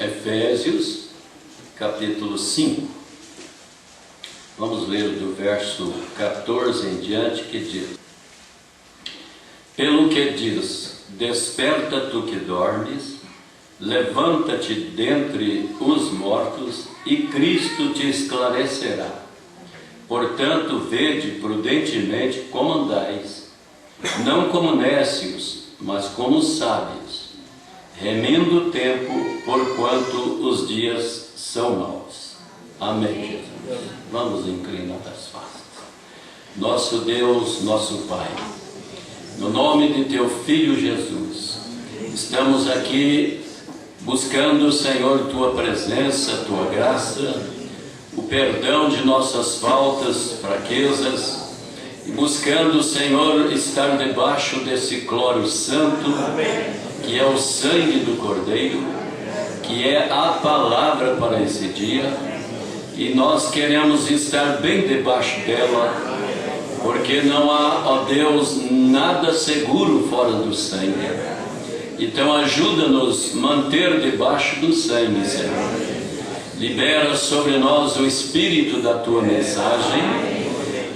Efésios, capítulo 5. Vamos ler do verso 14 em diante, que diz: Pelo que diz, desperta tu que dormes, levanta-te dentre os mortos, e Cristo te esclarecerá. Portanto, vede prudentemente como andais, não como nécios, mas como sábios, remindo o tempo, porquanto os dias são maus. Amém, Jesus. Vamos inclinar as faces. Nosso Deus, nosso Pai, no nome de Teu Filho Jesus, estamos aqui buscando, Senhor, Tua presença, Tua graça, o perdão de nossas faltas, fraquezas, e buscando, Senhor, estar debaixo desse cloro santo, que é o sangue do Cordeiro, que é a palavra para esse dia, e nós queremos estar bem debaixo dela, porque não há, ó Deus, nada seguro fora do sangue. Então ajuda-nos a manter debaixo do sangue, Senhor. Libera sobre nós o Espírito da Tua mensagem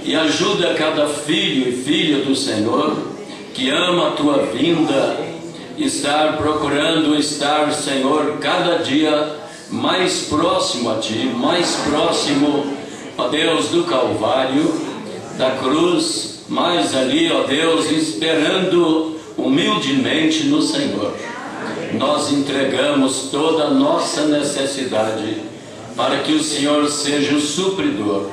e ajuda cada filho e filha do Senhor que ama a Tua vinda, estar procurando estar, Senhor, cada dia mais próximo a Ti, mais próximo, ó Deus, do Calvário, da cruz, mais ali, ó Deus, esperando humildemente no Senhor. Nós entregamos toda a nossa necessidade para que o Senhor seja o supridor,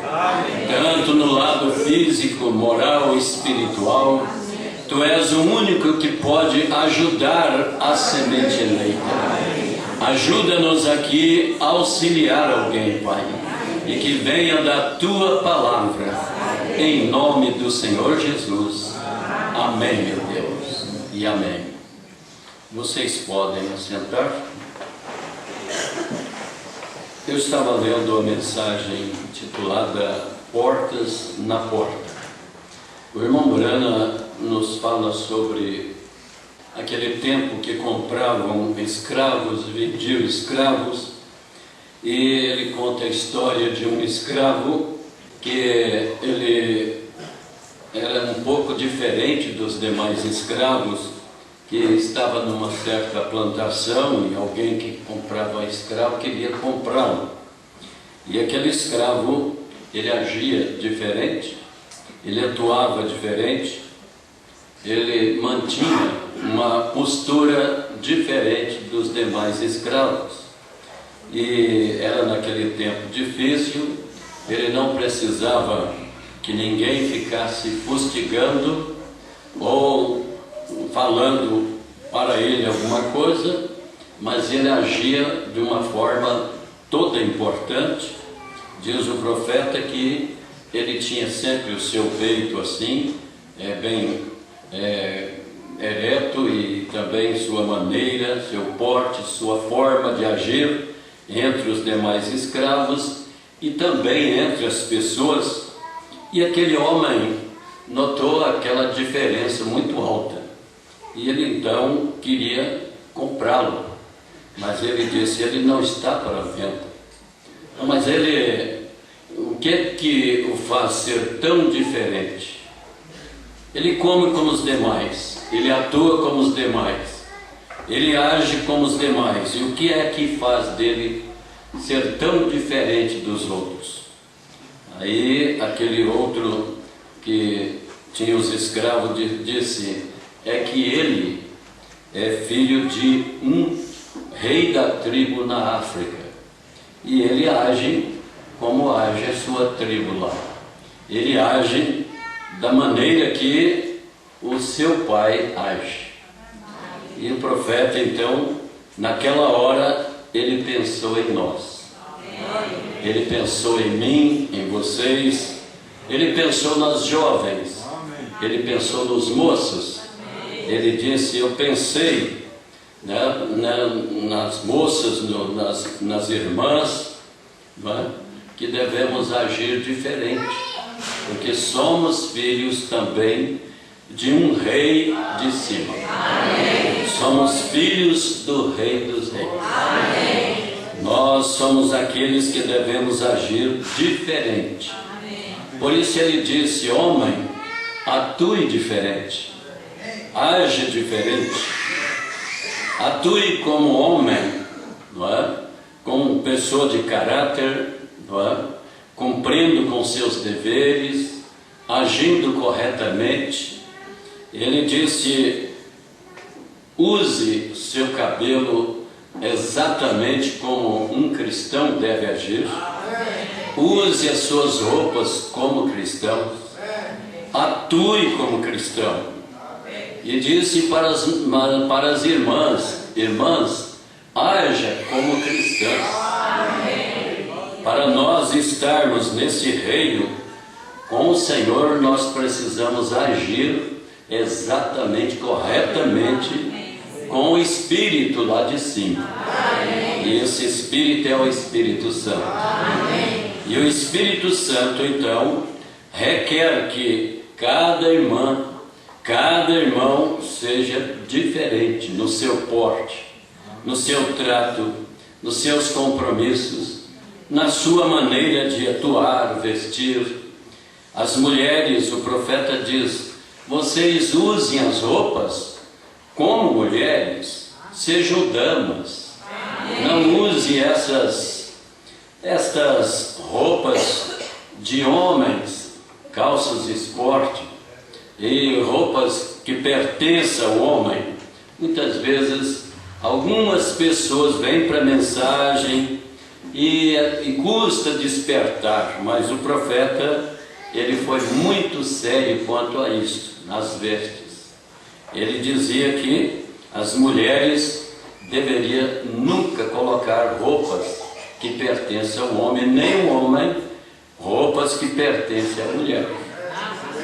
tanto no lado físico, moral e espiritual. Tu és o único que pode ajudar a semente eleita. Ajuda-nos aqui a auxiliar alguém, Pai, e que venha da Tua palavra, em nome do Senhor Jesus. Amém, meu Deus, e amém. Vocês podem assentar. Eu estava lendo a mensagem titulada Portas na Porta. O irmão Brana nos fala sobre aquele tempo que compravam escravos, vendiam escravos, e ele conta a história de um escravo que ele era um pouco diferente dos demais escravos, que estava numa certa plantação e alguém que comprava escravo queria comprá-lo. E aquele escravo, ele agia diferente, ele atuava diferente, ele mantinha uma postura diferente dos demais escravos. E era naquele tempo difícil, ele não precisava que ninguém ficasse fustigando ou falando para ele alguma coisa, mas ele agia de uma forma toda importante. Diz o profeta que ele tinha sempre o seu peito assim, bem ereto, e também sua maneira, seu porte, sua forma de agir entre os demais escravos e também entre as pessoas. E aquele homem notou aquela diferença muito alta. E ele então queria comprá-lo, mas ele disse: ele não está para venda. Mas o que é que o faz ser tão diferente? Ele come como os demais, ele atua como os demais, ele age como os demais. E o que é que faz dele ser tão diferente dos outros? Aí aquele outro que tinha os escravos disse: é que ele é filho de um rei da tribo na África, e ele age como age a sua tribo lá. Ele age da maneira que o seu pai age. E o profeta então, naquela hora, ele pensou em nós. Ele pensou em mim, em vocês. Ele pensou nas jovens. Ele pensou nos moços. Ele disse: eu pensei nas moças, nas irmãs, que devemos agir diferente, porque somos filhos também de um rei de cima. Amém. Somos filhos do Rei dos Reis. Amém. nós somos aqueles que devemos agir diferente. Por isso ele disse: homem, atue diferente, age diferente, atue como homem, não é? Como pessoa de caráter, não é? Cumprindo com seus deveres, agindo corretamente. Ele disse: use seu cabelo exatamente como um cristão deve agir. Use as suas roupas como cristão. Atue como cristão. E disse para as irmãs, haja como cristãs. Para nós estarmos nesse reino com o Senhor, nós precisamos agir exatamente, corretamente, com o Espírito lá de cima. E esse Espírito é o Espírito Santo. E o Espírito Santo, então, requer que cada irmã, cada irmão seja diferente no seu porte, no seu trato, nos seus compromissos, na sua maneira de atuar, vestir. As mulheres, o profeta diz: vocês usem as roupas como mulheres, sejam damas. Não use estas roupas de homens, calças de esporte e roupas que pertencem ao homem. Muitas vezes algumas pessoas vêm para a mensagem e custa despertar, mas o profeta, ele foi muito sério quanto a isso, nas vestes. Ele dizia que as mulheres deveriam nunca colocar roupas que pertencem ao homem, nem o homem roupas que pertencem à mulher.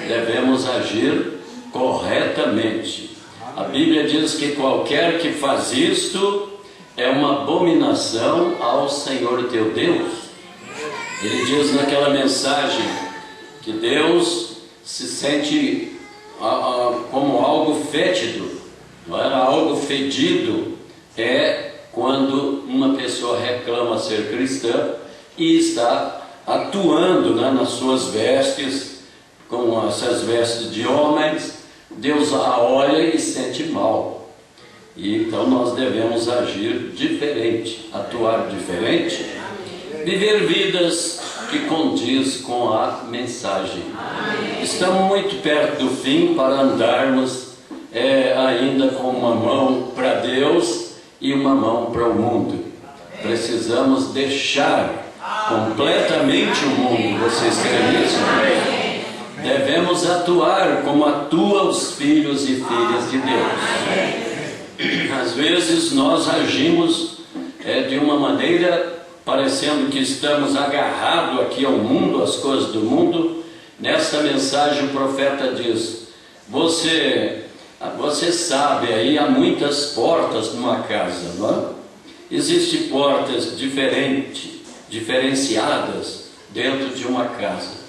Devemos agir corretamente. A Bíblia diz que qualquer que faz isto é uma abominação ao Senhor teu Deus. Ele diz naquela mensagem que Deus se sente como algo fétido, não é? Algo fedido é quando uma pessoa reclama ser cristã e está atuando, né, nas suas vestes, com essas vestes de homens. Deus a olha e sente mal. E então nós devemos agir diferente, atuar diferente, viver vidas que condiz com a mensagem. Estamos muito perto do fim para andarmos ainda com uma mão para Deus e uma mão para o mundo. Precisamos deixar completamente o mundo. Vocês creem nisso? Devemos atuar como atuam os filhos e filhas de Deus. Às vezes nós agimos de uma maneira parecendo que estamos agarrados aqui ao mundo, às coisas do mundo. Nesta mensagem o profeta diz: você sabe, aí há muitas portas numa casa, não é? Existem portas diferenciadas dentro de uma casa.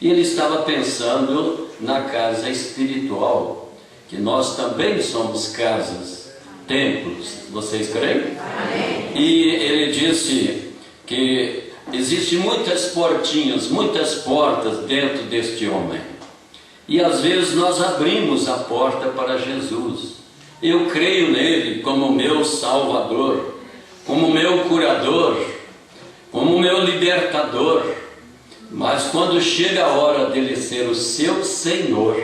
E ele estava pensando na casa espiritual, que nós também somos casas, templos. Vocês creem? Amém. E ele disse que existem muitas portinhas, muitas portas dentro deste homem. E às vezes nós abrimos a porta para Jesus. Eu creio nele como meu Salvador, como meu curador, como meu libertador. Mas quando chega a hora dele ser o seu Senhor,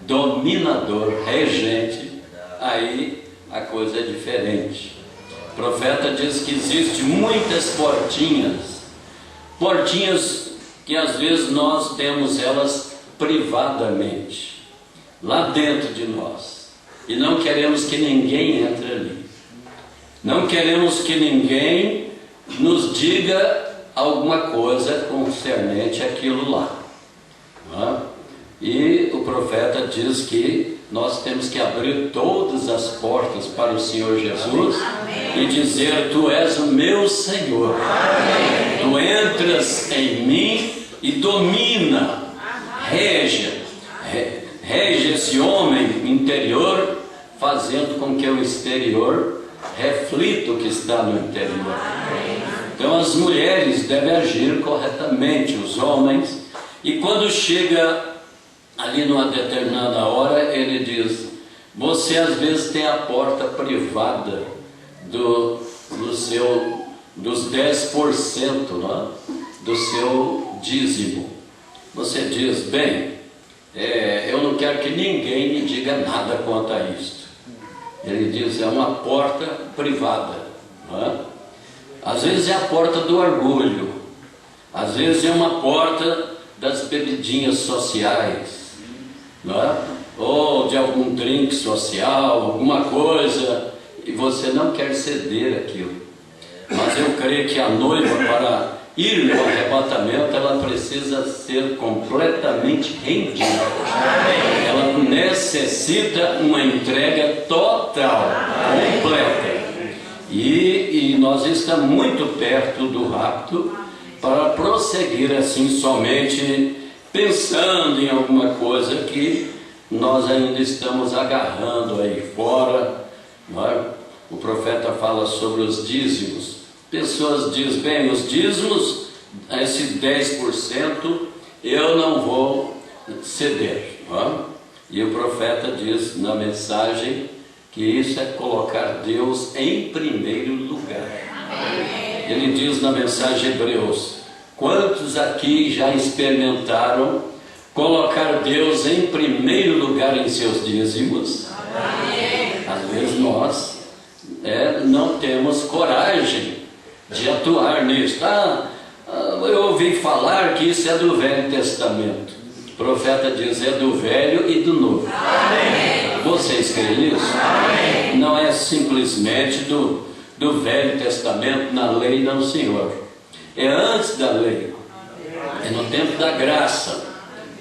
dominador, regente, aí a coisa é diferente. O profeta diz que existem muitas portinhas que às vezes nós temos elas privadamente, lá dentro de nós, e não queremos que ninguém entre ali. Não queremos que ninguém nos diga alguma coisa concernente àquilo lá, não é? E o profeta diz que nós temos que abrir todas as portas para o Senhor Jesus. Amém. E dizer: tu és o meu Senhor. Amém. Tu entras em mim e domina, rege esse homem interior, fazendo com que o exterior reflita o que está no interior. Amém. Então as mulheres devem agir corretamente, os homens. E quando chega ali numa determinada hora, ele diz: você às vezes tem a porta privada dos 10%, não é? Do seu dízimo. Você diz: bem, eu não quero que ninguém me diga nada quanto a isto. Ele diz: é uma porta privada, não é? Às vezes é a porta do orgulho, às vezes é uma porta das bebidinhas sociais, não é? Ou de algum drink social, alguma coisa, e você não quer ceder aquilo. Mas eu creio que a noiva, para ir no arrebatamento, ela precisa ser completamente rendida. Ela necessita uma entrega total, completa. E nós estamos muito perto do rapto para prosseguir assim, somente pensando em alguma coisa que nós ainda estamos agarrando aí fora, não é? O profeta fala sobre os dízimos. Pessoas dizem: bem, os dízimos, esse 10%, eu não vou ceder, não é? E o profeta diz na mensagem que isso é colocar Deus em primeiro lugar. Ele diz na mensagem de Hebreus: quantos aqui já experimentaram colocar Deus em primeiro lugar em seus dízimos? Às vezes nós não temos coragem de atuar nisso. Eu ouvi falar que isso é do Velho Testamento. O profeta diz: é do Velho e do Novo. Vocês creem nisso? Não é simplesmente do Velho Testamento, na lei, não, Senhor. É antes da lei, é no tempo da graça.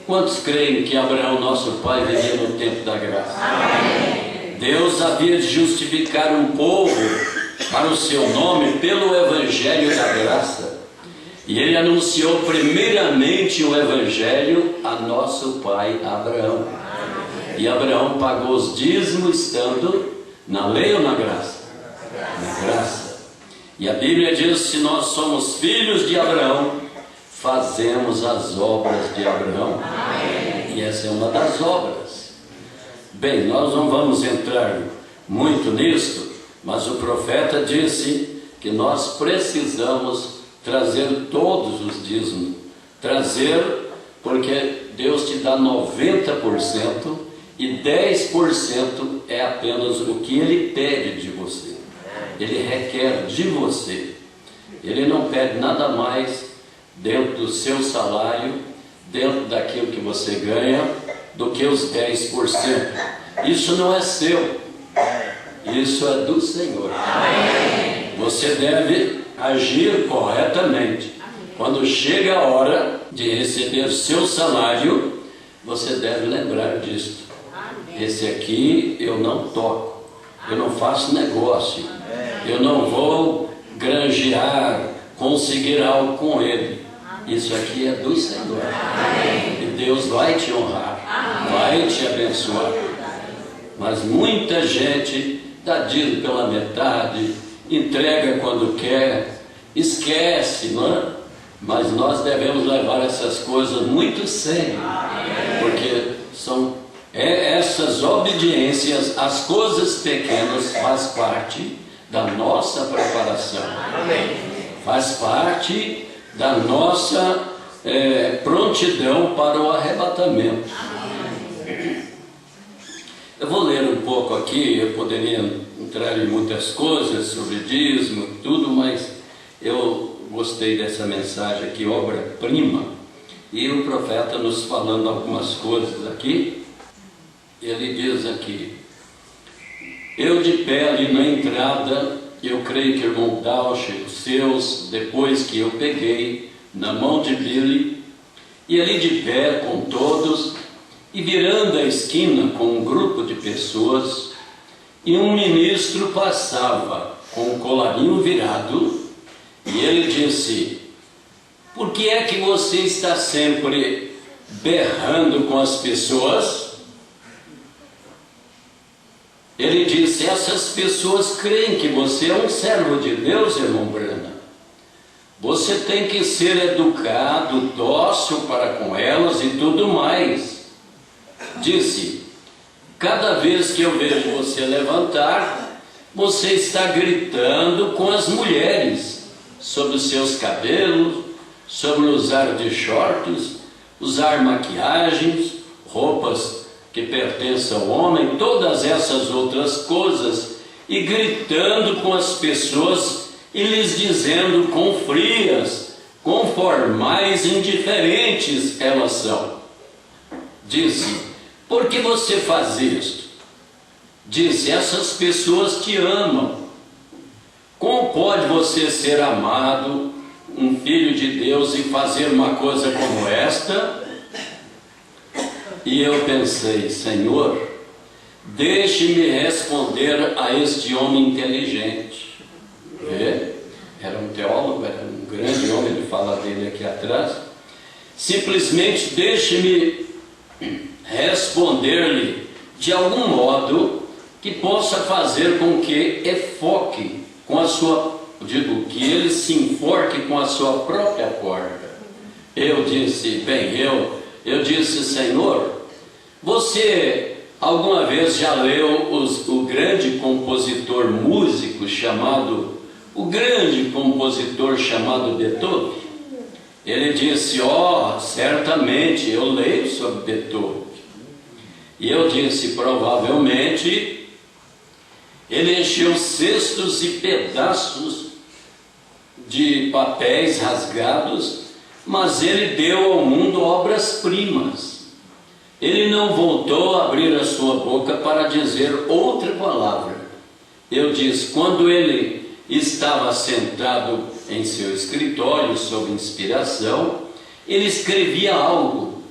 Quantos creem que Abraão, nosso pai, vivia no tempo da graça? Deus havia de justificar um povo para o seu nome pelo Evangelho da graça. E ele anunciou primeiramente o Evangelho a nosso pai Abraão. E Abraão pagou os dízimos estando na lei ou na graça? Na graça. E a Bíblia diz: se nós somos filhos de Abraão, fazemos as obras de Abraão. E essa é uma das obras. Bem, nós não vamos entrar muito nisto, mas o profeta disse que nós precisamos trazer todos os dízimos. Trazer, porque Deus te dá 90%. E 10% é apenas o que Ele pede de você. Ele requer de você. Ele não pede nada mais dentro do seu salário, dentro daquilo que você ganha, do que os 10%. Isso não é seu. Isso é do Senhor. Você deve agir corretamente. Quando chega a hora de receber seu salário, você deve lembrar disso. Esse aqui eu não toco, eu não faço negócio, eu não vou granjear, conseguir algo com ele. Isso aqui é do Senhor. E Deus vai te honrar, vai te abençoar. Mas muita gente dá dízimo pela metade, entrega quando quer, esquece, não é? Mas nós devemos levar essas coisas muito sério, porque são essas obediências, as coisas pequenas, faz parte da nossa preparação. Faz parte da nossa prontidão para o arrebatamento. Eu vou ler um pouco aqui. Eu poderia entrar em muitas coisas sobre dízimo, tudo, mas eu gostei dessa mensagem aqui, obra-prima, e o profeta nos falando algumas coisas aqui. Ele diz aqui: eu de pé ali na entrada, eu creio que o irmão Dauch, os seus, depois que eu peguei na mão de Billy, e ali de pé com todos, e virando a esquina com um grupo de pessoas, e um ministro passava com o colarinho virado, e ele disse: por que é que você está sempre berrando com as pessoas? Ele disse: essas pessoas creem que você é um servo de Deus, irmão Brana. Você tem que ser educado, dócil para com elas e tudo mais. Disse: cada vez que eu vejo você levantar, você está gritando com as mulheres sobre os seus cabelos, sobre o usar de shorts, usar maquiagens, roupas que pertencem ao homem, todas essas outras coisas, e gritando com as pessoas e lhes dizendo quão frias, quão formais e indiferentes elas são. Disse: por que você faz isto? Disse: essas pessoas te amam. Como pode você ser amado, um filho de Deus, e fazer uma coisa como esta? E eu pensei: Senhor, deixe-me responder a este homem inteligente. Era um teólogo, era um grande homem, de falar dele aqui atrás. Simplesmente deixe-me responder-lhe de algum modo que possa fazer com que enfoque com a sua, que ele se enforque com a sua própria corda. Eu disse: eu disse: Senhor, você alguma vez já leu o grande compositor músico chamado Beethoven? Ele disse: certamente eu leio sobre Beethoven. E eu disse: provavelmente ele encheu cestos e pedaços de papéis rasgados, mas ele deu ao mundo obras-primas. Ele não voltou a abrir a sua boca para dizer outra palavra. Eu disse: quando ele estava sentado em seu escritório sob inspiração, ele escrevia algo.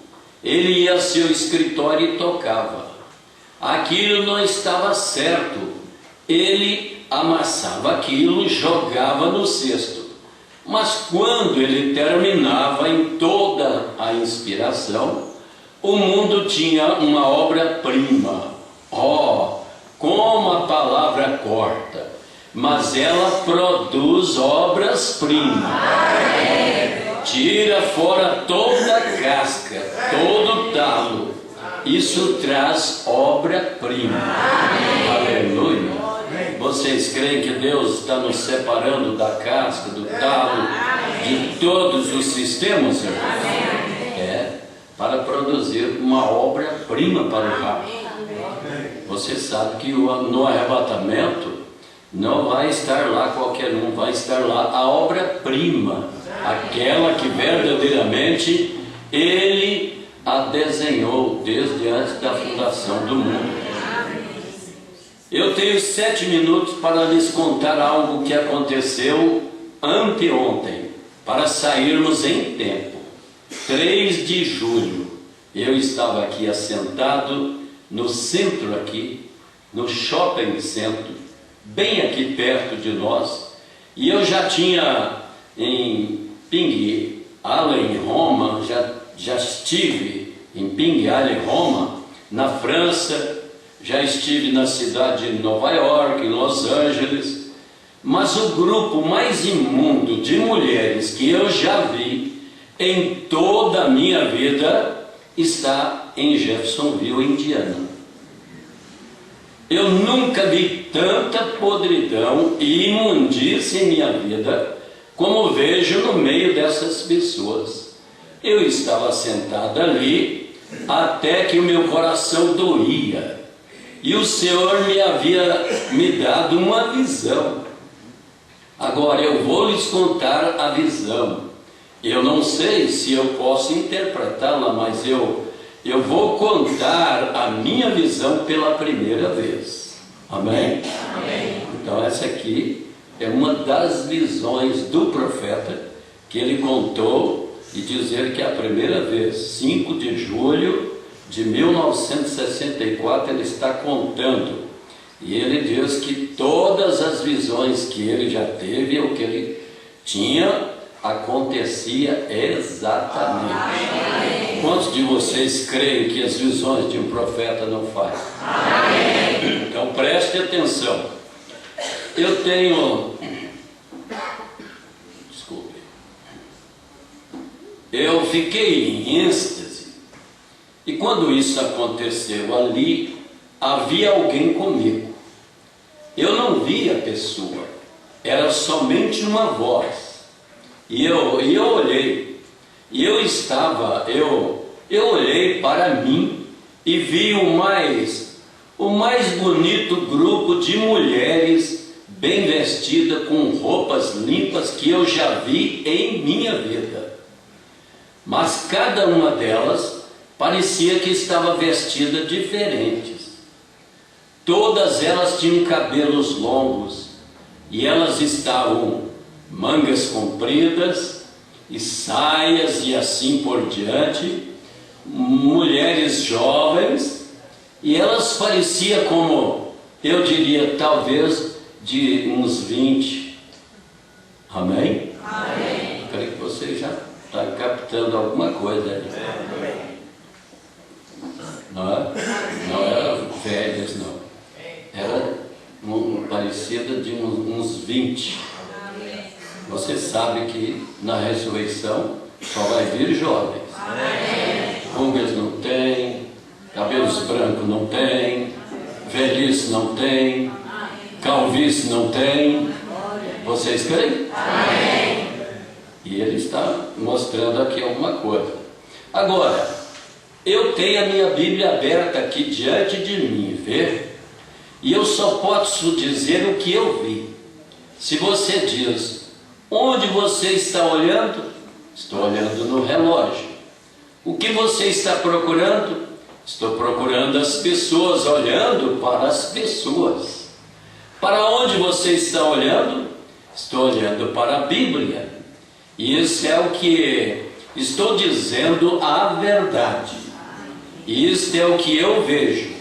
Ele ia ao seu escritório e tocava. Aquilo não estava certo. Ele amassava aquilo, jogava no cesto. Mas quando ele terminava em toda a inspiração, o mundo tinha uma obra-prima. Como a palavra corta, mas ela produz obras-primas. Tira fora toda a casca, todo o talo. Isso traz obra-prima. Aleluia. Vocês creem que Deus está nos separando da casca, do talo, de todos os sistemas, irmãos? Para produzir uma obra-prima para o rapto. Você sabe que no arrebatamento não vai estar lá qualquer um, vai estar lá a obra-prima, aquela que verdadeiramente Ele a desenhou desde antes da fundação do mundo. Eu tenho 7 minutos para lhes contar algo que aconteceu anteontem, para sairmos em tempo. 3 de julho, eu estava aqui assentado no centro aqui, no shopping centro, bem aqui perto de nós, e eu já tinha em Ping Alley, Roma, já estive em Ping Alley, Roma, na França, já estive na cidade de Nova York, em Los Angeles, mas o grupo mais imundo de mulheres que eu já vi em toda a minha vida está em Jeffersonville, Indiana. Eu nunca vi tanta podridão e imundícia em minha vida como vejo no meio dessas pessoas. Eu estava sentado ali até que o meu coração doía. E o Senhor me havia me dado uma visão. Agora eu vou lhes contar a visão. Eu não sei se eu posso interpretá-la, mas eu vou contar a minha visão pela primeira vez. Amém? Amém. Então essa aqui é uma das visões do profeta que ele contou, e dizer que é a primeira vez, 5 de julho de 1964, ele está contando. E ele diz que todas as visões que ele já teve, o que ele tinha, acontecia exatamente. Amém. Quantos de vocês creem que as visões de um profeta não fazem? Amém. Então preste atenção. Eu tenho... Desculpe. eu fiquei em êxtase. E quando isso aconteceu ali, havia alguém comigo. Eu não vi a pessoa, era somente uma voz. E eu olhei, e eu olhei para mim e vi o mais bonito grupo de mulheres bem vestidas, com roupas limpas, que eu já vi em minha vida. Mas cada uma delas parecia que estava vestida diferentes. Todas elas tinham cabelos longos, e elas estavam mangas compridas e saias e assim por diante, mulheres jovens, e elas pareciam como, eu diria, talvez de uns 20. Amém? Amém. Eu creio que você já está captando alguma coisa aí. Amém. Não é? Não eram velhas, não. Era parecida de uns 20. Você sabe que na ressurreição só vai vir jovens. Rugas não tem, cabelos brancos não tem, velhice não tem, calvície não tem. Vocês creem? Amém. E ele está mostrando aqui alguma coisa. Agora, eu tenho a minha Bíblia aberta aqui diante de mim, vê? E eu só posso dizer o que eu vi. Se você diz, onde você está olhando? Estou olhando no relógio. O que você está procurando? Estou procurando as pessoas, olhando para as pessoas. Para onde você está olhando? Estou olhando para a Bíblia. E isso é o que estou dizendo, a verdade. E isto é o que eu vejo.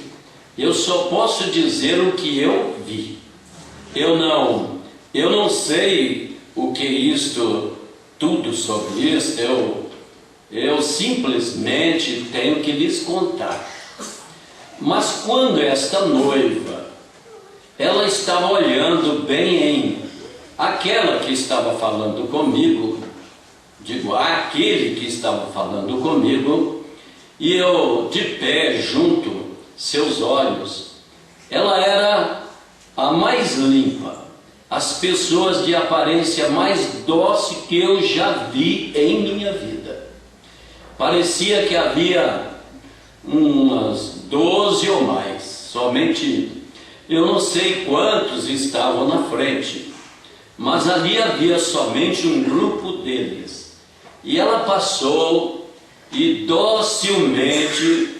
Eu só posso dizer o que eu vi. Eu não sei o que isto, tudo sobre isso, eu simplesmente tenho que lhes contar. Mas quando esta noiva, ela estava olhando bem em aquela que estava falando comigo, digo, aquele que estava falando comigo, e eu de pé junto seus olhos, ela era a mais limpa, as pessoas de aparência mais dócil que eu já vi em minha vida. Parecia que havia umas 12 ou mais, somente eu não sei quantos estavam na frente, mas ali havia somente um grupo deles. E ela passou e docilmente,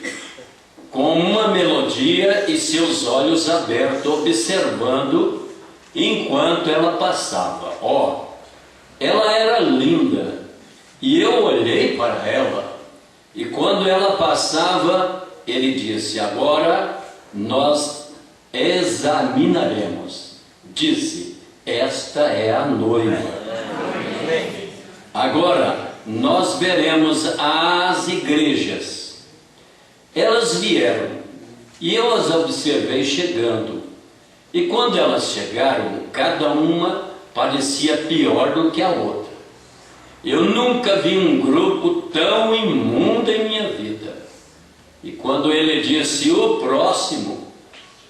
com uma melodia e seus olhos abertos, observando enquanto ela passava. Ela era linda, e eu olhei para ela, e quando ela passava, ele disse, agora nós examinaremos. Disse, esta é a noiva. Agora, nós veremos as igrejas. Elas vieram, e eu as observei chegando. E quando elas chegaram, cada uma parecia pior do que a outra. Eu nunca vi um grupo tão imundo em minha vida. E quando ele disse, o próximo,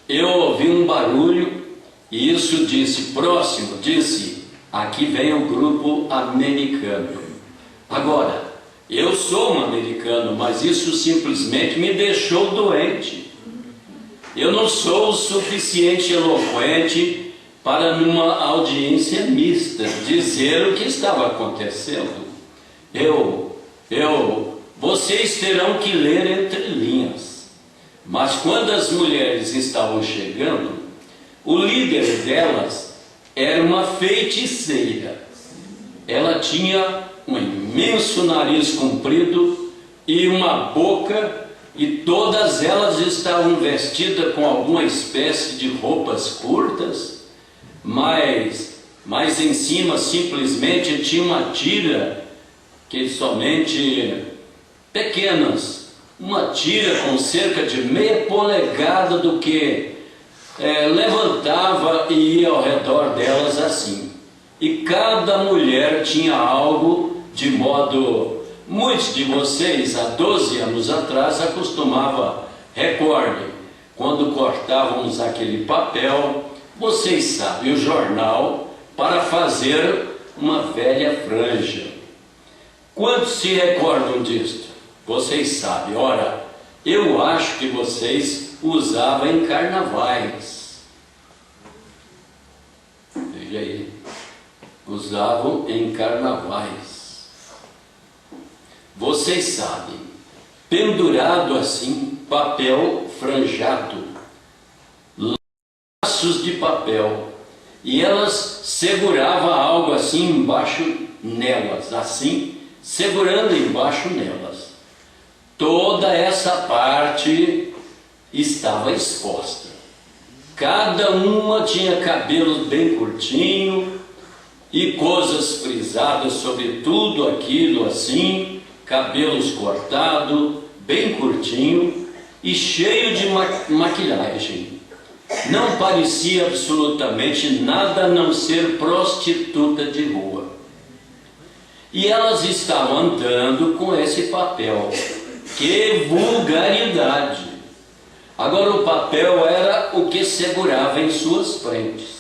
eu ouvi um barulho, e isso disse, próximo, disse, aqui vem o grupo americano. Agora, eu sou um americano, mas isso simplesmente me deixou doente. Eu não sou o suficiente eloquente para, numa audiência mista, dizer o que estava acontecendo. Vocês terão que ler entre linhas. Mas quando as mulheres estavam chegando, o líder delas era uma feiticeira. Ela tinha um imenso nariz comprido e uma boca, e todas elas estavam vestidas com alguma espécie de roupas curtas, mas em cima simplesmente tinha uma tira que somente pequenas, uma tira com cerca de meia polegada do que levantava e ia ao redor delas assim. E cada mulher tinha algo de modo Muitos de vocês, há 12 anos atrás, acostumavam, recordem, quando cortávamos aquele papel, vocês sabem, o jornal, para fazer uma velha franja. Quantos se recordam disto? Vocês sabem. Ora, eu acho que vocês usavam em carnavais. Veja aí. Usavam em carnavais. Vocês sabem, pendurado assim, papel franjado, laços de papel, e elas seguravam algo assim embaixo nelas, assim, segurando embaixo nelas. Toda essa parte estava exposta. Cada uma tinha cabelo bem curtinho e coisas frisadas sobre tudo aquilo assim, cabelos cortados, bem curtinho e cheio de maquilhagem. Não parecia absolutamente nada a não ser prostituta de rua. E elas estavam andando com esse papel. Que vulgaridade! Agora o papel era o que segurava em suas frentes.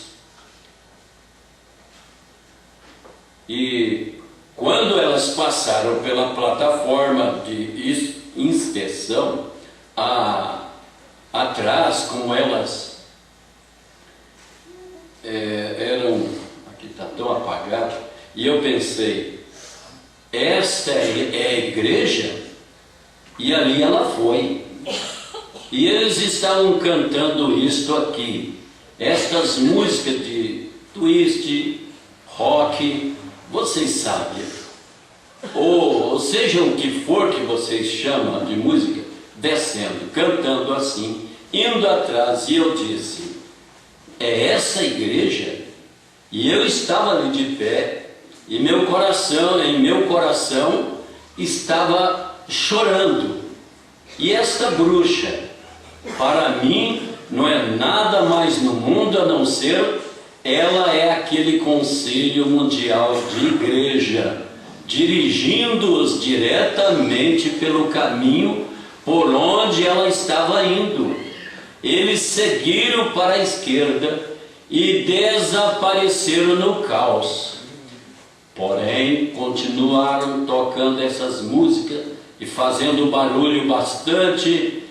E quando elas passaram pela plataforma de inspeção, atrás, como elas eram, aqui está tão apagado, e eu pensei, esta é a igreja? E ali ela foi. E eles estavam cantando isto aqui, estas músicas de twist, rock, vocês sabem, ou seja o que for que vocês chamam de música, descendo, cantando assim, indo atrás, e eu disse, é essa a igreja? E eu estava ali de pé, e em meu coração estava chorando. E esta bruxa, para mim, não é nada mais no mundo a não ser, ela é aquele Conselho Mundial de Igreja, dirigindo-os diretamente pelo caminho por onde ela estava indo. Eles seguiram para a esquerda e desapareceram no caos. Porém, continuaram tocando essas músicas e fazendo barulho bastante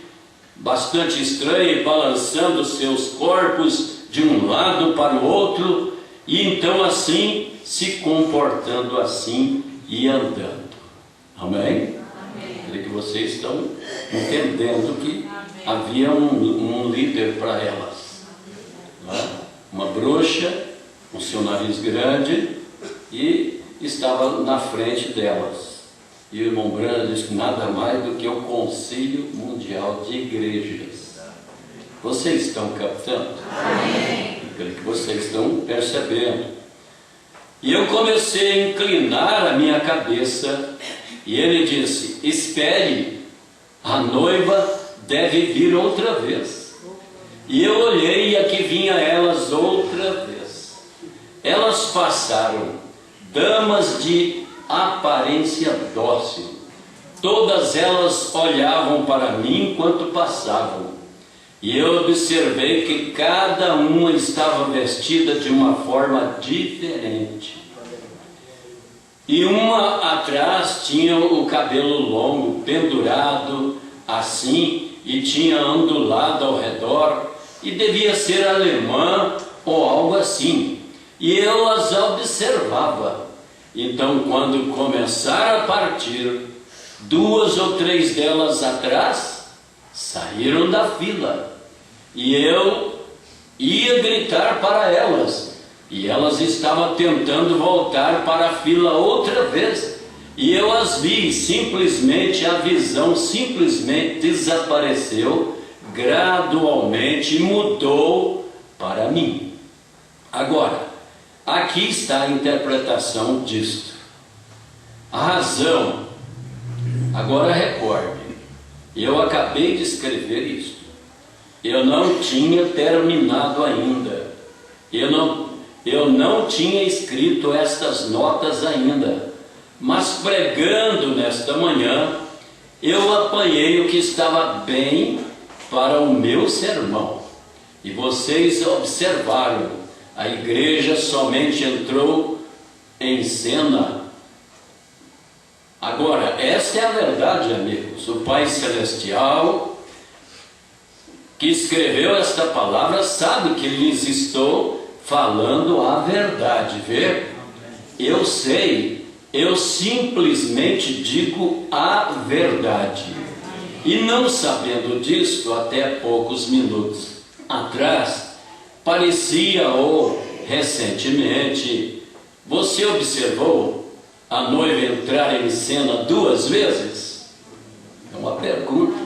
estranho, balançando seus corpos de um lado para o outro, e então assim, se comportando assim e andando. Amém? Creio que vocês estão entendendo que havia um líder para elas. Não é? Uma bruxa, com seu nariz grande, e estava na frente delas. E o irmão Branham disse que nada mais do que o Conselho Mundial de Igrejas. Vocês estão captando? Amém. Creio que vocês estão percebendo. E eu comecei a inclinar a minha cabeça, e ele disse, espere, a noiva deve vir outra vez. E eu olhei, e aqui vinha elas outra vez. Elas passaram, damas de aparência dócil. Todas elas olhavam para mim enquanto passavam. E eu observei que cada uma estava vestida de uma forma diferente. E uma atrás tinha o cabelo longo, pendurado assim, e tinha ondulado ao redor, e devia ser alemã ou algo assim. E eu as observava. Então, quando começaram a partir, 2 ou 3 delas atrás saíram da fila. E eu ia gritar para elas, e elas estavam tentando voltar para a fila outra vez. E eu as vi, simplesmente a visão simplesmente desapareceu gradualmente e mudou para mim. Agora, aqui está a interpretação disto. A razão, agora recorde, eu acabei de escrever isto. Eu não tinha terminado ainda. Eu não tinha escrito estas notas ainda. mas pregando nesta manhã, eu apanhei o que estava bem para o meu sermão. E vocês observaram, a igreja somente entrou em cena. Agora, essa é a verdade, amigos. O Pai Celestial, que escreveu esta palavra, sabe que lhes estou falando a verdade, vê? Eu sei, eu simplesmente digo a verdade. E não sabendo disso, até poucos minutos atrás, parecia, ou recentemente, você observou a noiva entrar em cena 2 vezes? É uma pergunta.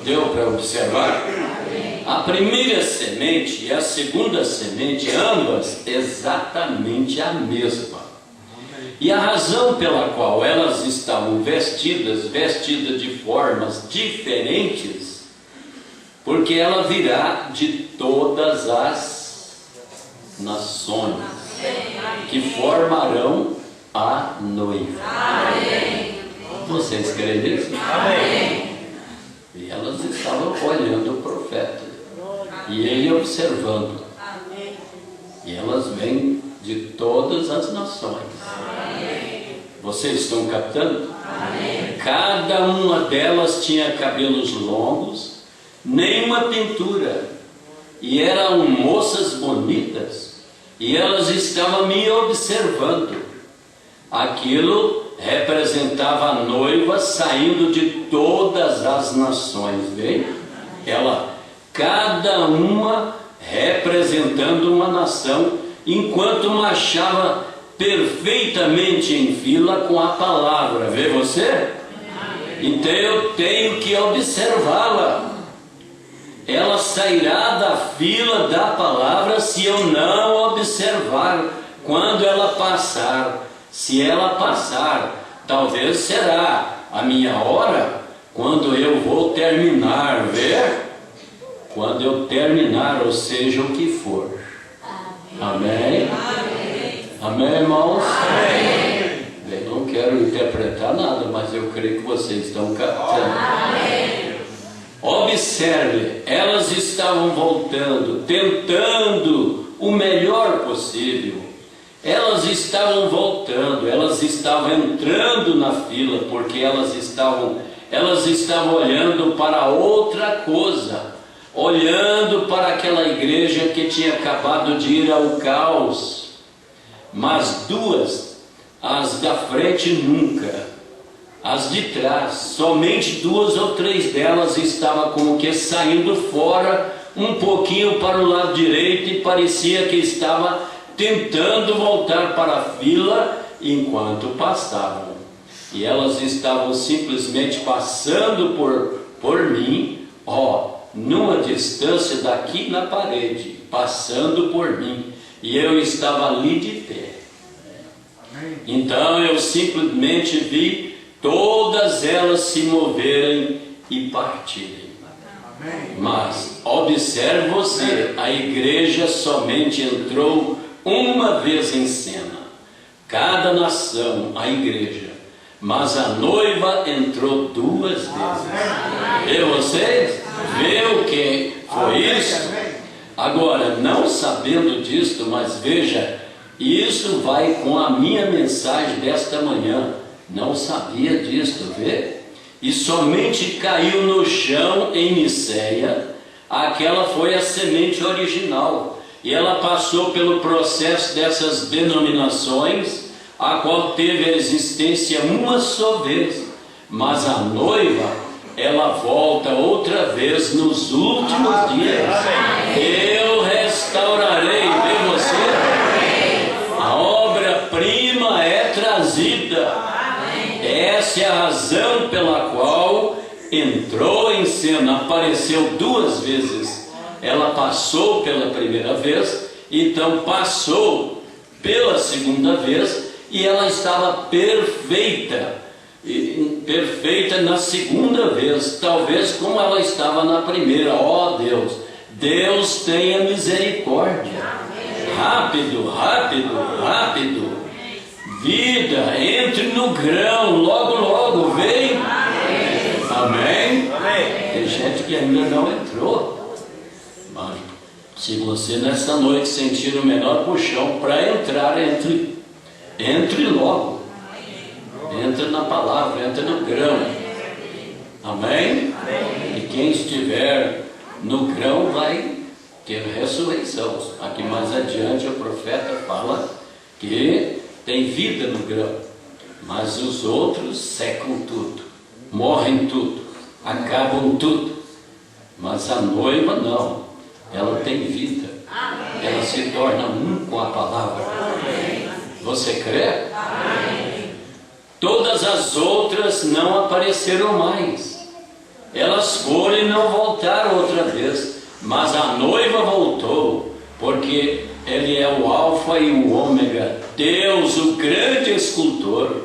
Deu para observar? A primeira semente e a segunda semente, ambas exatamente a mesma. E a razão pela qual elas estavam vestidas de formas diferentes, porque ela virá de todas as nações que formarão a noiva. Vocês creem nisso? E elas estavam olhando o profeta e ele observando. E elas vêm de todas as nações. Vocês estão captando? Cada uma delas tinha cabelos longos, nenhuma pintura, e eram moças bonitas, e elas estavam me observando. Aquilo representava a noiva saindo de todas as nações, vê? Cada uma representando uma nação, enquanto marchava perfeitamente em fila com a palavra, vê você? Então eu tenho que observá-la. Ela sairá da fila da palavra se eu não observar quando ela passar. Se ela passar, talvez será a minha hora, quando eu vou terminar, vê? Quando eu terminar, ou seja, o que for. Amém? Amém, irmãos? Amém. Eu não quero interpretar nada, mas eu creio que vocês estão captando. Amém. Observe, elas estavam voltando, tentando o melhor possível. Elas estavam voltando, elas estavam entrando na fila, porque elas estavam olhando para outra coisa, olhando para aquela igreja que tinha acabado de ir ao caos. Mas 2, as da frente nunca, as de trás, somente 2 ou 3 delas estavam como que saindo fora, um pouquinho para o lado direito, e parecia que estava tentando voltar para a fila enquanto passavam. E elas estavam simplesmente passando por mim, numa distância daqui na parede, passando por mim. E eu estava ali de pé. Então eu simplesmente vi todas elas se moverem e partirem. Mas observe você, a igreja somente entrou uma vez em cena. Cada nação, a igreja. Mas a noiva entrou 2 vezes. Vê vocês? Vê o que foi isso? Agora, não sabendo disto, mas veja, isso vai com a minha mensagem desta manhã. Não sabia disto, vê? E somente caiu no chão em Niceia. Aquela foi a semente original. E ela passou pelo processo dessas denominações, a qual teve a existência uma só vez. Mas a noiva, ela volta outra vez nos últimos dias. Eu restaurarei, vê você? A obra-prima é trazida. Essa é a razão pela qual entrou em cena, apareceu 2 vezes. Ela passou pela primeira vez, então passou pela segunda vez, e ela estava perfeita na segunda vez, talvez como ela estava na primeira. Deus, Deus tenha misericórdia. Rápido, rápido, rápido. Vida, entre no grão, logo, logo, vem. Amém? Amém? Tem gente que ainda não entrou. Mas se você nessa noite sentir o menor puxão para entrar, entre logo. Entre na palavra, entre no grão. Amém? E quem estiver no grão vai ter ressurreição. Aqui mais adiante o profeta fala que tem vida no grão, mas os outros secam tudo, morrem tudo, acabam tudo. Mas a noiva não, ela tem vida, ela se torna um com a palavra. Você crê? Todas as outras não apareceram mais, elas foram e não voltaram outra vez, mas a noiva voltou, porque Ele é o alfa e o ômega, Deus, o grande escultor.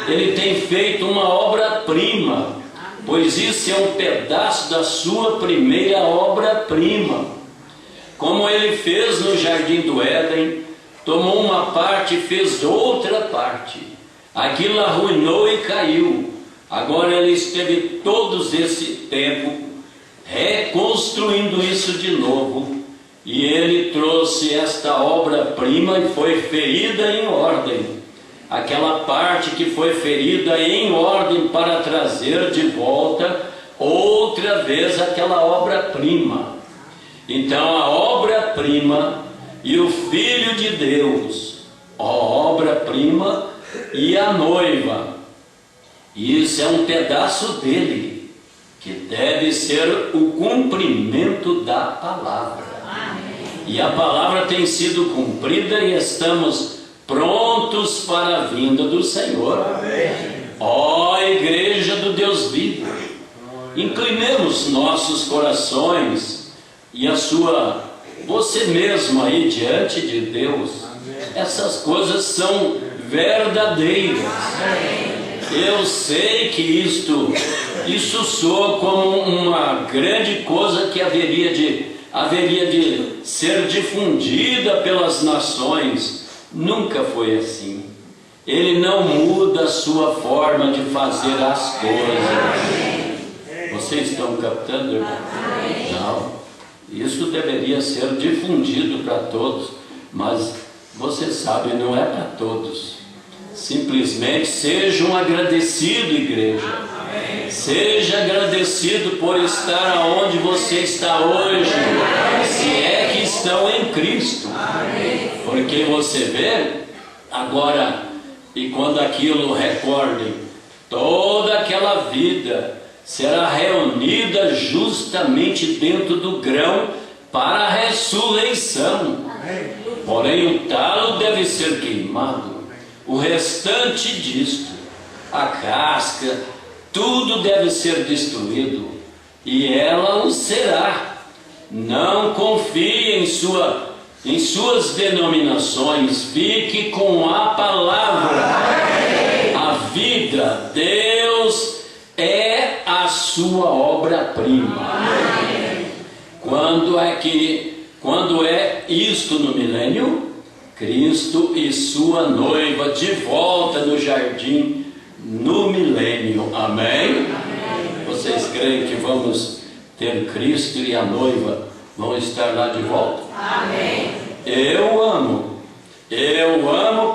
Ele tem feito uma obra-prima, pois isso é um pedaço da sua primeira obra-prima. Como Ele fez no Jardim do Éden, tomou uma parte e fez outra parte. Aquilo arruinou e caiu. Agora Ele esteve todo esse tempo reconstruindo isso de novo. E Ele trouxe esta obra-prima e foi ferida em ordem. Aquela parte que foi ferida em ordem para trazer de volta outra vez aquela obra-prima. Então a obra-prima e o Filho de Deus, a obra-prima e a noiva. Isso é um pedaço dele, que deve ser o cumprimento da palavra. E a palavra tem sido cumprida e estamos prontos para a vinda do Senhor. Ó Igreja do Deus vivo, inclinemos nossos corações e você mesmo aí diante de Deus. Essas coisas são verdadeiras. Eu sei que isso soa como uma grande coisa que haveria de ser difundida pelas nações. Nunca foi assim. Ele não muda a sua forma de fazer as coisas. Vocês estão captando, irmão? Não. Isso deveria ser difundido para todos, mas você sabe, não é para todos. Simplesmente sejam agradecidos, igreja. Seja agradecido por estar aonde você está hoje, se é que estão em Cristo. Porque você vê agora, e quando aquilo recorde, toda aquela vida será reunida justamente dentro do grão para a ressurreição. Porém o talo deve ser queimado. O restante disto, a casca, tudo deve ser destruído, e ela o será. Não confie em suas denominações, fique com a palavra. A vida, Deus é a sua obra-prima. Quando é isto no milênio? Cristo e sua noiva de volta no jardim no milênio. Amém? Vocês creem que vamos ter Cristo e a noiva vão estar lá de volta? Amém. Eu amo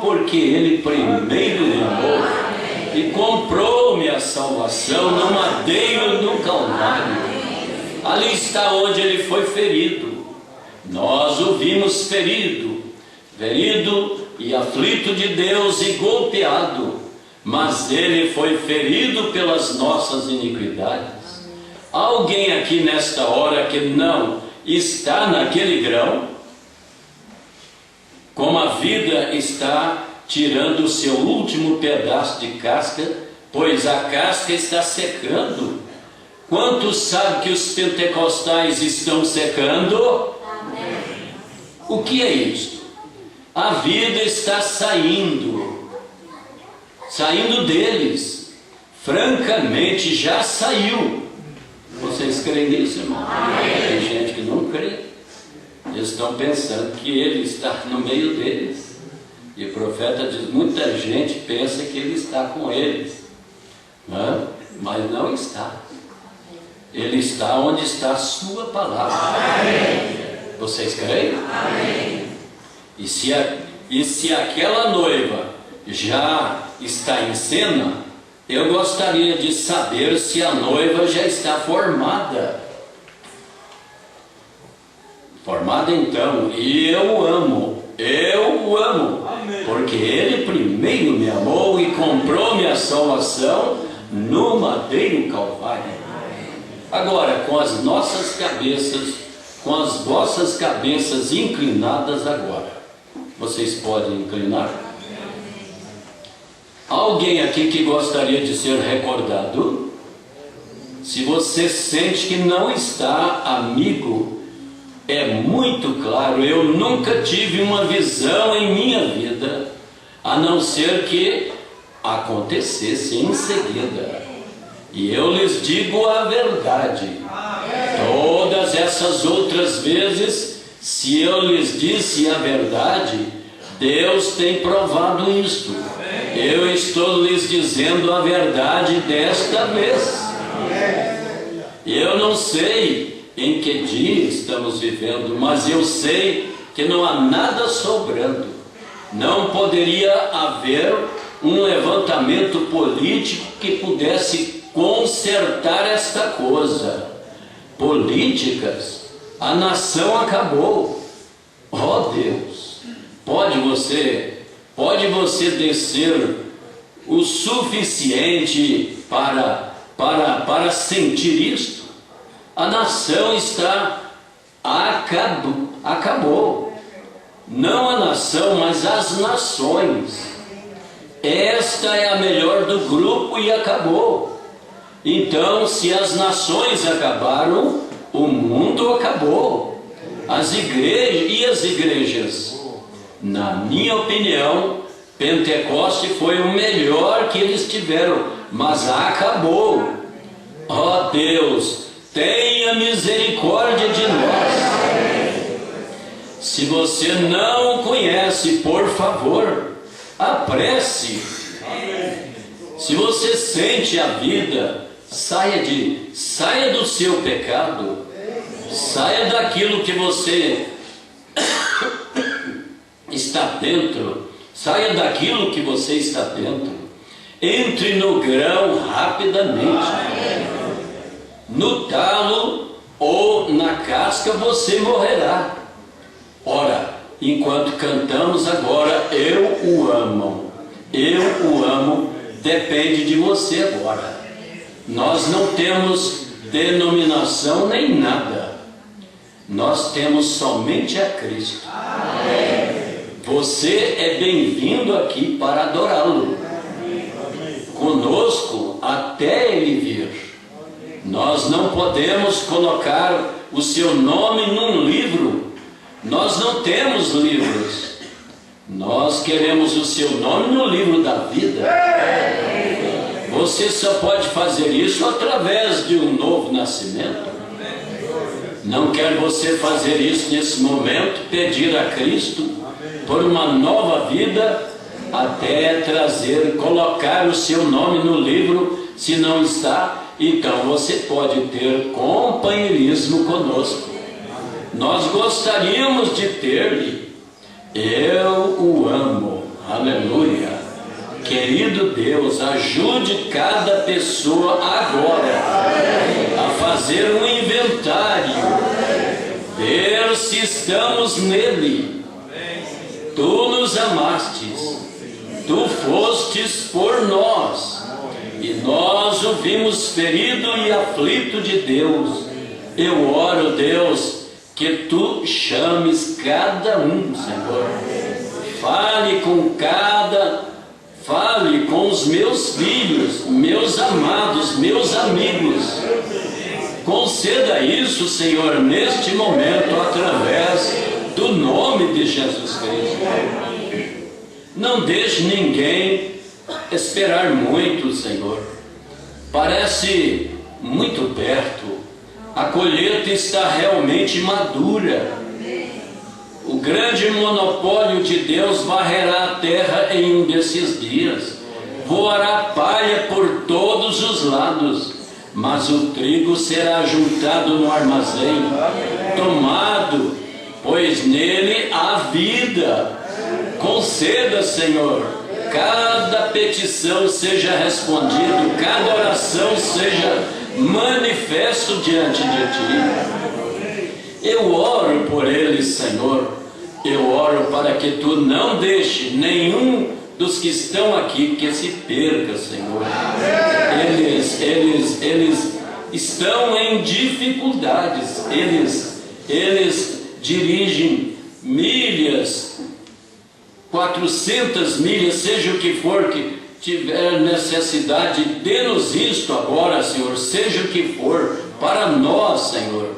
porque Ele primeiro me amou e comprou-me a salvação no madeiro do Calvário. Ali está onde Ele foi ferido. Nós o vimos ferido e aflito de Deus e golpeado, mas Ele foi ferido pelas nossas iniquidades. Alguém aqui nesta hora que não está naquele grão, como a vida está tirando o seu último pedaço de casca, pois a casca está secando. Quantos sabem que os pentecostais estão secando? O que é isto? A vida está saindo deles. Francamente, já saiu. Vocês creem nisso, irmão? Tem gente que não crê. Eles estão pensando que Ele está no meio deles. E o profeta diz, muita gente pensa que ele está com eles, né? Mas não está. Ele está onde está a sua palavra. Amém. Vocês creem? Amém. E se aquela noiva já está em cena, eu gostaria de saber se a noiva já está formada. Formada então, e eu amo, amém. Porque Ele primeiro me amou e comprou minha salvação no madeiro Calvário. Agora, com as nossas cabeças, com as vossas cabeças inclinadas agora, vocês podem inclinar? Alguém aqui que gostaria de ser recordado? Se você sente que não está, amigo, é muito claro, eu nunca tive uma visão em minha vida, a não ser que acontecesse em seguida. E eu lhes digo a verdade. Todas essas outras vezes, se eu lhes disse a verdade, Deus tem provado isto. Eu estou lhes dizendo a verdade desta vez. Eu não sei em que dia estamos vivendo, mas eu sei que não há nada sobrando. Não poderia haver um levantamento político que pudesse consertar esta coisa. Políticas, a nação acabou. Oh Deus, pode você descer o suficiente para sentir isto? A nação acabou. Não a nação, mas as nações. Esta é a melhor do grupo e acabou. Então, se as nações acabaram, o mundo acabou. As igrejas, na minha opinião, Pentecoste foi o melhor que eles tiveram, mas acabou. Ó Deus, tenha misericórdia de nós. Se você não conhece, por favor, apresse. Se você sente a vida, saia do seu pecado, saia daquilo que você está dentro, saia daquilo que você está dentro, entre no grão rapidamente. No talo ou na casca você morrerá. Ora, enquanto cantamos agora, eu o amo, depende de você agora. Nós não temos denominação nem nada, nós temos somente a Cristo. Você é bem-vindo aqui para adorá-lo, conosco até Ele vir. Nós não podemos colocar o seu nome num livro. Nós não temos livros. Nós queremos o seu nome no livro da vida. Você só pode fazer isso através de um novo nascimento. Não quer você fazer isso nesse momento, pedir a Cristo por uma nova vida, até colocar o seu nome no livro, se não está. Então você pode ter companheirismo conosco. Nós gostaríamos de ter-lhe. Eu o amo. Aleluia. Querido Deus, ajude cada pessoa agora a fazer um inventário, ver se estamos nele. Tu nos amastes, tu fostes por nós, e nós o vimos ferido e aflito de Deus. Eu oro, Deus, que tu chames cada um, Senhor. Fale com os meus filhos, meus amados, meus amigos. Conceda isso, Senhor, neste momento, através do nome de Jesus Cristo. Não deixe ninguém esperar muito, Senhor. Parece muito perto. A colheita está realmente madura. O grande monopólio de Deus varrerá a terra em um desses dias. Voará palha por todos os lados, mas o trigo será juntado no armazém, tomado, pois nele há vida. Conceda, Senhor, cada petição seja respondida, cada oração seja manifesto diante de Ti. Eu oro por eles, Senhor. Eu oro para que Tu não deixe nenhum dos que estão aqui que se perca, Senhor. Eles estão em dificuldades. Eles dirigem milhas, 400 milhas, seja o que for que tiver necessidade, dê-nos isto agora, Senhor, seja o que for, para nós, Senhor.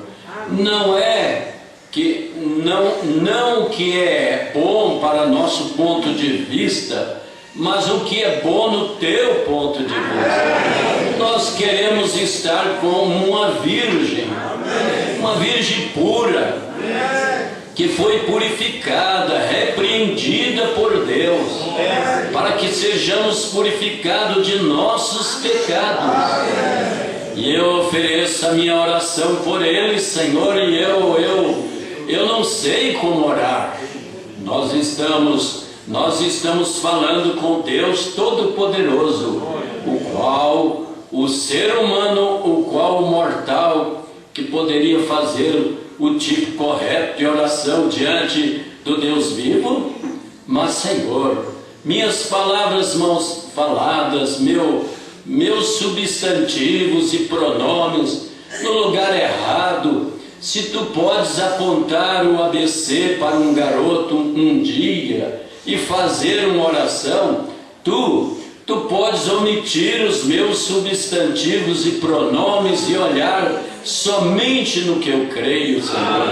Não é que não o que é bom para nosso ponto de vista, mas o que é bom no Teu ponto de vista. Nós queremos estar como uma virgem pura, que foi purificada, repreendida por Deus, para que sejamos purificados de nossos pecados. E eu ofereço a minha oração por eles, Senhor, e eu não sei como orar. Nós estamos falando com Deus Todo-Poderoso, o qual o ser humano, o qual o mortal, que poderia fazer o tipo correto de oração diante do Deus vivo. Mas, Senhor, minhas palavras mãos faladas, meus substantivos e pronomes no lugar errado, se Tu podes apontar o ABC para um garoto um dia e fazer uma oração, Tu podes omitir os meus substantivos e pronomes e olhar somente no que eu creio, Senhor.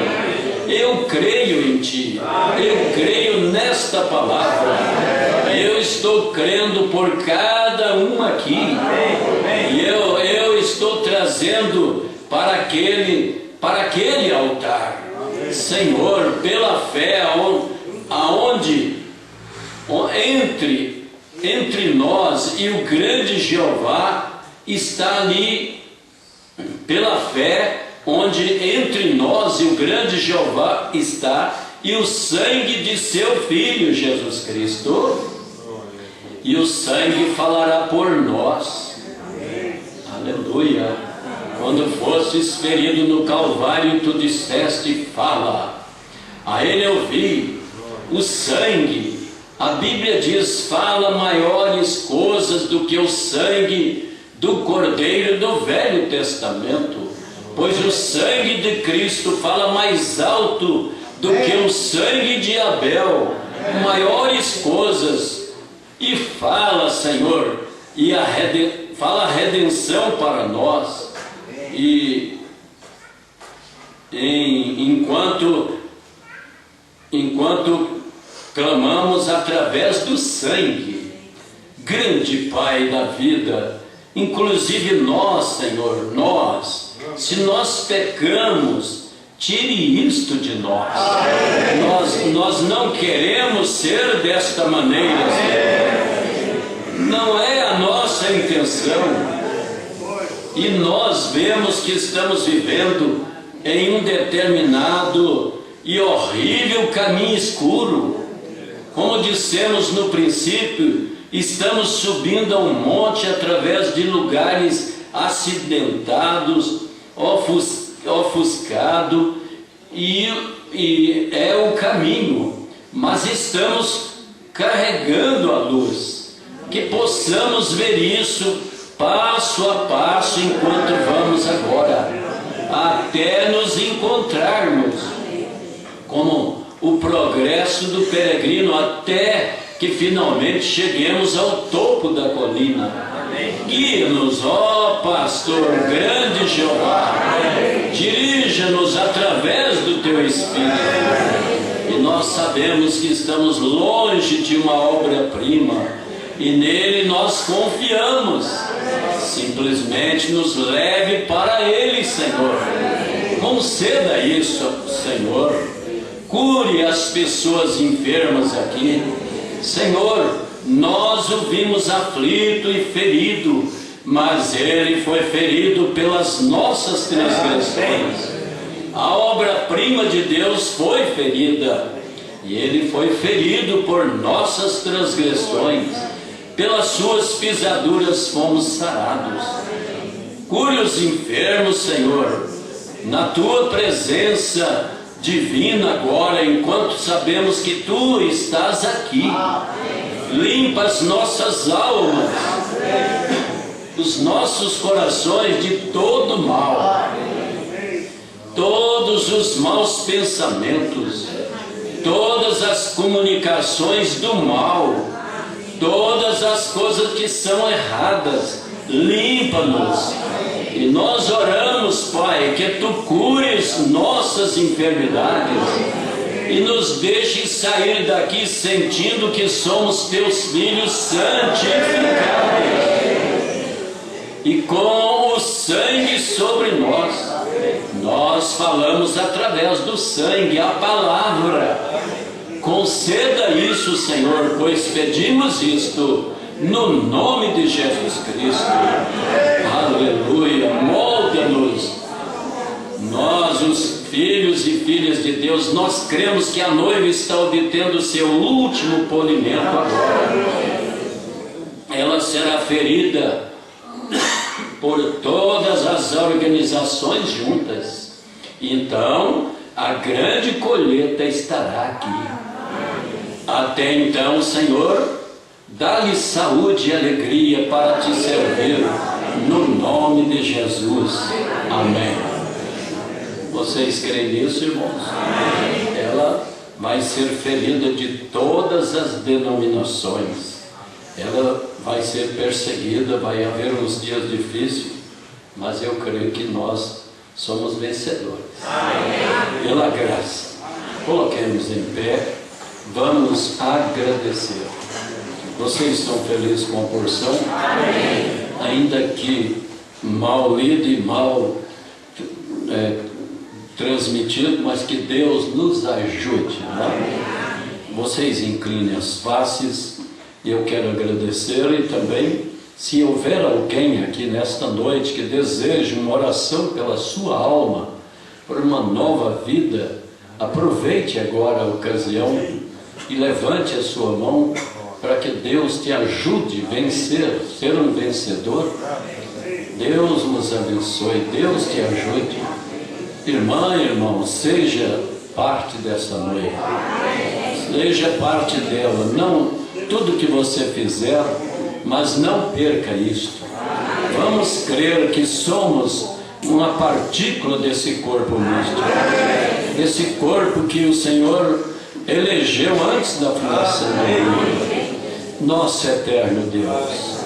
Eu creio em Ti, eu creio nesta palavra, eu estou crendo por cada um aqui, e eu estou trazendo para aquele altar, Senhor, pela fé, aonde entre nós e o grande Jeová está ali, pela fé, onde entre nós e o grande Jeová está, e o sangue de Seu Filho Jesus Cristo, e o sangue falará por nós. Aleluia. Quando fostes ferido no Calvário, Tu disseste: fala. A Ele eu vi o sangue. A Bíblia diz: fala maiores coisas do que o sangue do Cordeiro do Velho Testamento, pois o sangue de Cristo fala mais alto do que o sangue de Abel, maiores coisas. E fala, Senhor, fala a redenção para nós. E enquanto clamamos através do sangue, grande Pai da vida, inclusive nós, Senhor, se nós pecamos, tire isto de nós. Nós não queremos ser desta maneira, Senhor. Não é a nossa intenção. E nós vemos que estamos vivendo em um determinado e horrível caminho escuro. Como dissemos no princípio, estamos subindo a um monte através de lugares acidentados, ofuscado, e é o caminho, mas estamos carregando a luz, que possamos ver isso passo a passo enquanto vamos agora, até nos encontrarmos, como o progresso do peregrino, até que finalmente cheguemos ao topo da colina. Guia-nos, ó pastor, grande Jeová, dirija-nos através do Teu Espírito. E nós sabemos que estamos longe de uma obra-prima, e nele nós confiamos. Simplesmente nos leve para Ele, Senhor. Conceda isso, Senhor. cure as pessoas enfermas aqui. Senhor, nós o vimos aflito e ferido, mas ele foi ferido pelas nossas transgressões. A obra-prima de Deus foi ferida, e ele foi ferido por nossas transgressões. Pelas suas pisaduras fomos sarados. Cure os enfermos, Senhor, na tua presença divina agora, enquanto sabemos que tu estás aqui. Limpa as nossas almas, os nossos corações de todo mal, todos os maus pensamentos, todas as comunicações do mal, todas as coisas que são erradas. Limpa-nos. E nós oramos, Pai, que tu cures nossas enfermidades e nos deixes sair daqui sentindo que somos teus filhos santificados, e com o sangue sobre nós. Nós falamos através do sangue a palavra. Conceda isso, Senhor, pois pedimos isto no nome de Jesus Cristo. Aleluia. Molda-nos. Nós, os filhos e filhas de Deus, nós cremos que a noiva está obtendo seu último polimento agora. Ela será ferida por todas as organizações juntas. Então, a grande colheita estará aqui. Até então, Senhor, dá-lhe saúde e alegria para te servir, no nome de Jesus. Amém. Vocês creem nisso, irmãos? Ela vai ser ferida de todas as denominações. Ela vai ser perseguida, vai haver uns dias difíceis, mas eu creio que nós somos vencedores. Pela graça. Coloquemos em pé, vamos agradecer. Vocês estão felizes com a porção? Ainda que mal lido e mal transmitido, mas que Deus nos ajude, né? Vocês inclinem as faces. Eu quero agradecer, e também, se houver alguém aqui nesta noite que deseja uma oração pela sua alma, por uma nova vida, aproveite agora a ocasião e levante a sua mão para que Deus te ajude a vencer, ser um vencedor. Deus nos abençoe, Deus te ajude. Irmã, irmão, seja parte dessa noite, seja parte dela. Não tudo que você fizer, mas não perca isto. Vamos crer que somos uma partícula desse corpo místico, desse corpo que o Senhor elegeu antes da fundação do mundo. Nosso eterno Deus,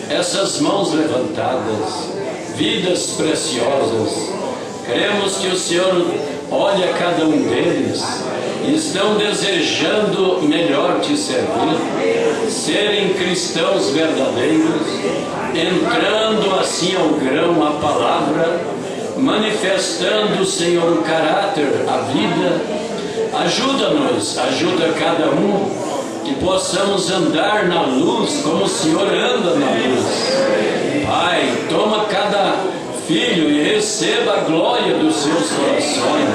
essas mãos levantadas, vidas preciosas, cremos que o Senhor olha cada um deles e estão desejando melhor te servir, serem cristãos verdadeiros, entrando assim ao grão a palavra, manifestando, Senhor, o caráter, a vida. Ajuda-nos, ajuda cada um, que possamos andar na luz como o Senhor anda na luz. Pai, toma cada filho e receba a glória dos seus corações.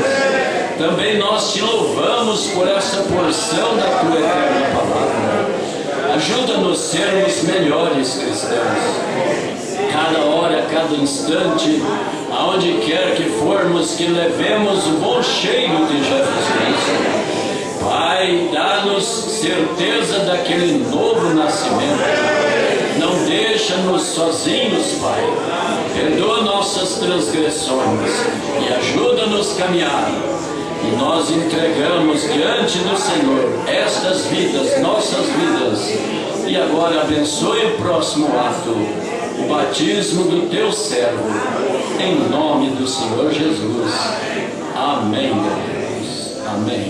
Também nós te louvamos por essa porção da tua eterna palavra. Ajuda-nos a sermos melhores cristãos. Cada hora, cada instante, aonde quer que formos, que levemos o bom cheiro de Jesus Cristo. Pai, dá-nos certeza daquele novo nascimento. Não deixa-nos sozinhos, Pai. Perdoa nossas transgressões e ajuda-nos a caminhar. E nós entregamos diante do Senhor estas vidas, nossas vidas. E agora abençoe o próximo ato, o batismo do teu servo, em nome do Senhor Jesus. Amém, Deus. Amém.